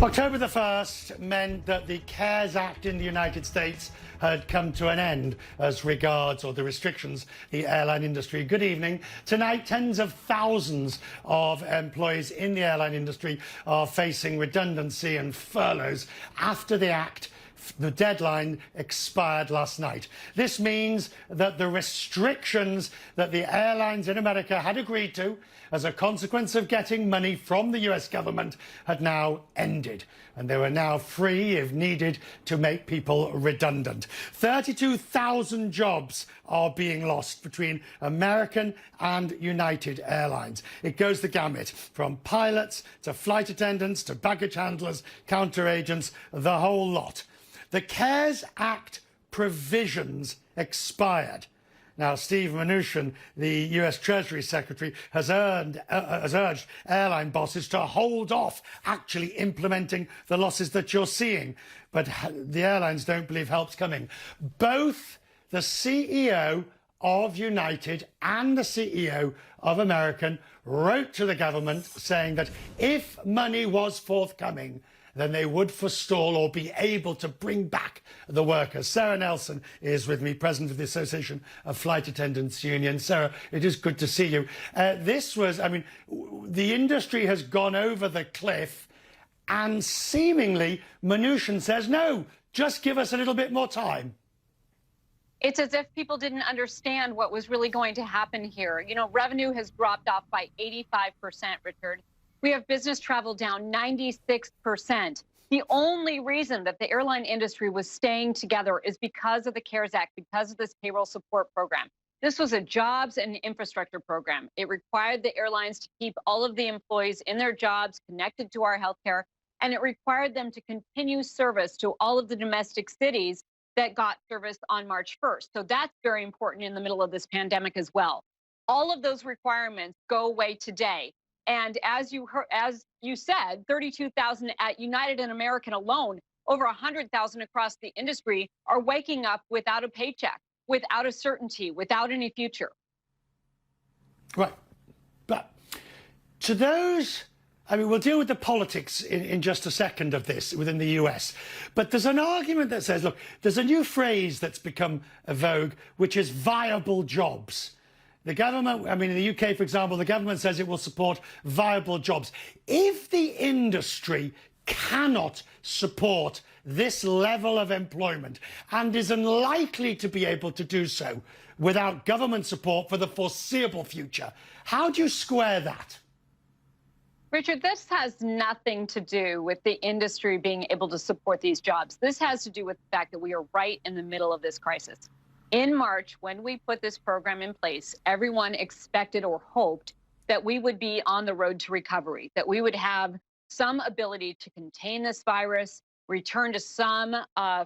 October the 1st meant that the CARES Act in the United States had come to an end as regards, or the restrictions, the airline industry. Good evening. Tonight, tens of thousands of employees in the airline industry are facing redundancy and furloughs after the act. The deadline expired last night. This means that the restrictions that the airlines in America had agreed to as a consequence of getting money from the US government had now ended. And they were now free, if needed, to make people redundant. 32,000 jobs are being lost between American and United Airlines. It goes the gamut, from pilots to flight attendants to baggage handlers, counter agents, the whole lot. The CARES Act provisions expired. Now, Steve Mnuchin, the US Treasury Secretary, has urged airline bosses to hold off actually implementing the losses that you're seeing. But the airlines don't believe help's coming. Both the CEO of United and the CEO of American wrote to the government saying that if money was forthcoming, then they would forestall or be able to bring back the workers. Sara Nelson is with me, President of the Association of Flight Attendants Union. Sara, it is good to see you. The industry has gone over the cliff, and seemingly Mnuchin says, no, just give us a little bit more time. It's as if people didn't understand what was really going to happen here. You know, revenue has dropped off by 85%, Richard. We have business travel down 96%. The only reason that the airline industry was staying together is because of the CARES Act, because of this payroll support program. This was a jobs and infrastructure program. It required the airlines to keep all of the employees in their jobs connected to our healthcare, and it required them to continue service to all of the domestic cities that got service on March 1st. So that's very important in the middle of this pandemic as well. All of those requirements go away today. And as you said, 32,000 at United and American alone, over 100,000 across the industry are waking up without a paycheck, without a certainty, without any future. Right. But to those, we'll deal with the politics in just a second of this within the US. But there's an argument that says, look, there's a new phrase that's become a vogue, which is viable jobs. The government, in the UK, for example, the government says it will support viable jobs. If the industry cannot support this level of employment and is unlikely to be able to do so without government support for the foreseeable future, how do you square that? Richard, this has nothing to do with the industry being able to support these jobs. This has to do with the fact that we are right in the middle of this crisis. In March, when we put this program in place, everyone expected or hoped that we would be on the road to recovery, that we would have some ability to contain this virus, return to some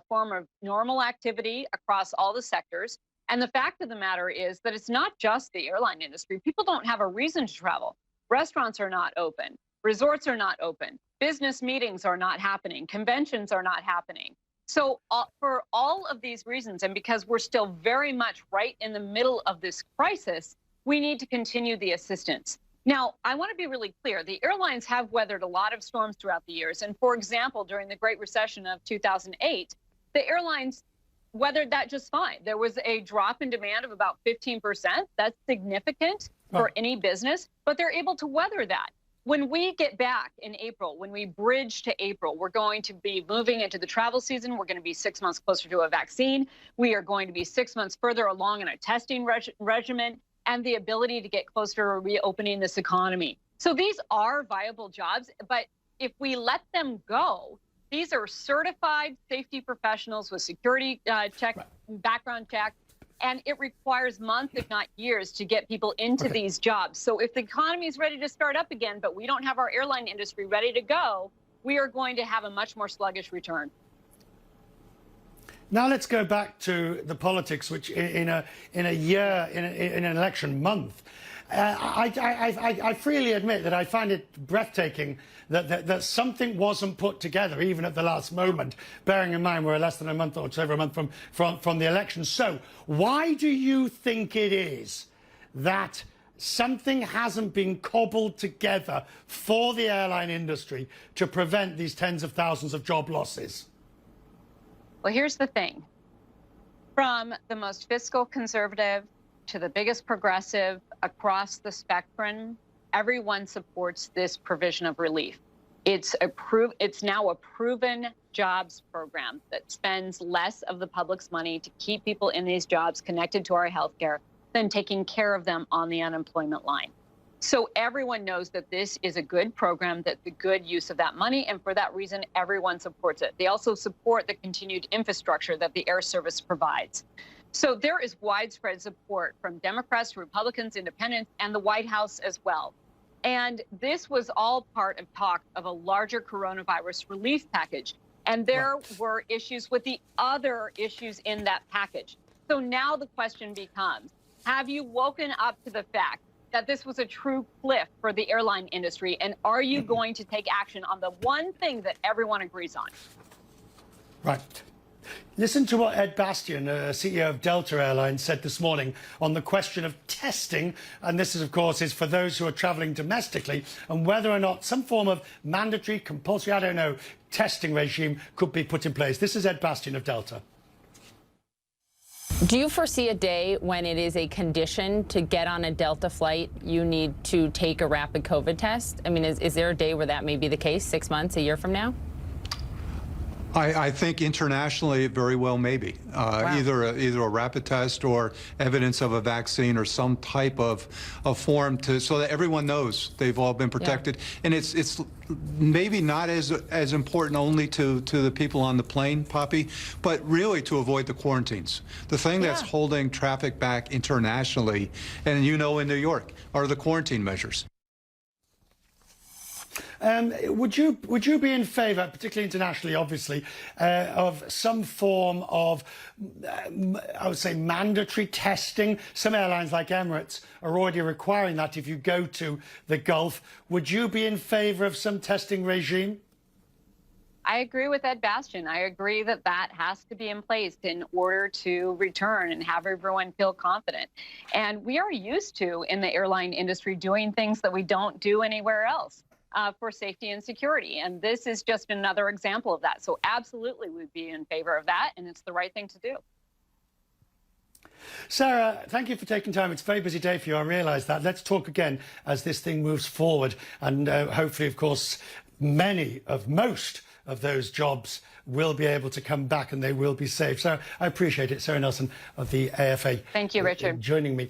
form of normal activity across all the sectors. And the fact of the matter is that it's not just the airline industry. People don't have a reason to travel. Restaurants are not open. Resorts are not open. Business meetings are not happening. Conventions are not happening. So for all of these reasons, and because we're still very much right in the middle of this crisis, we need to continue the assistance. Now, I want to be really clear. The airlines have weathered a lot of storms throughout the years. And for example, during the Great Recession of 2008, the airlines weathered that just fine. There was a drop in demand of about 15%. That's significant for any business, but they're able to weather that. When we get back in April, when we bridge to April, we're going to be moving into the travel season. We're going to be 6 months closer to a vaccine. We are going to be 6 months further along in a testing regimen and the ability to get closer to reopening this economy. So these are viable jobs, but if we let them go, these are certified safety professionals with security check, background check, and it requires months, if not years, to get people into these jobs. So if the economy is ready to start up again, but we don't have our airline industry ready to go, we are going to have a much more sluggish return. Now let's go back to the politics, which in an election month, I freely admit that I find it breathtaking that something wasn't put together even at the last moment, bearing in mind we're less than a month or over a month from the election. So why do you think it is that something hasn't been cobbled together for the airline industry to prevent these tens of thousands of job losses? Well, here's the thing. From the most fiscal conservative to the biggest progressive across the spectrum, everyone supports this provision of relief. It's now a proven jobs program that spends less of the public's money to keep people in these jobs connected to our healthcare than taking care of them on the unemployment line. So everyone knows that this is a good program, that's a good use of that money, and for that reason, everyone supports it. They also support the continued infrastructure that the Air Service provides. So there is widespread support from Democrats, Republicans, Independents, and the White House as well. And this was all part of talk of a larger coronavirus relief package. And there were issues with the other issues in that package. So now the question becomes, have you woken up to the fact that this was a true cliff for the airline industry? And are you going to take action on the one thing that everyone agrees on? Right. Listen to what Ed Bastian, CEO of Delta Airlines, said this morning on the question of testing. And this is, of course, is for those who are travelling domestically, and whether or not some form of mandatory, compulsory, I don't know, testing regime could be put in place. This is Ed Bastian of Delta. Do you foresee a day when it is a condition to get on a Delta flight, you need to take a rapid COVID test? I mean, is there a day where that may be the case, 6 months, a year from now? I think internationally it very well may be. Wow. Either a rapid test or evidence of a vaccine or some type of form so that everyone knows they've all been protected. Yeah. And it's maybe not as important only to the people on the plane, Poppy, but really to avoid the quarantines. The thing that's holding traffic back internationally, and in New York, are the quarantine measures. Would you be in favour, particularly internationally, obviously, of some form of, I would say, mandatory testing? Some airlines like Emirates are already requiring that if you go to the Gulf. Would you be in favour of some testing regime? I agree with Ed Bastian. I agree that that has to be in place in order to return and have everyone feel confident. And we are used to, in the airline industry, doing things that we don't do anywhere else. For safety and security. And this is just another example of that. So absolutely we'd be in favor of that, and it's the right thing to do. Sara, thank you for taking time. It's a very busy day for you, I realise that. Let's talk again as this thing moves forward, and hopefully, of course, most of those jobs will be able to come back and they will be safe. So I appreciate it. Sara Nelson of the AFA. Thank you, Richard. Joining me.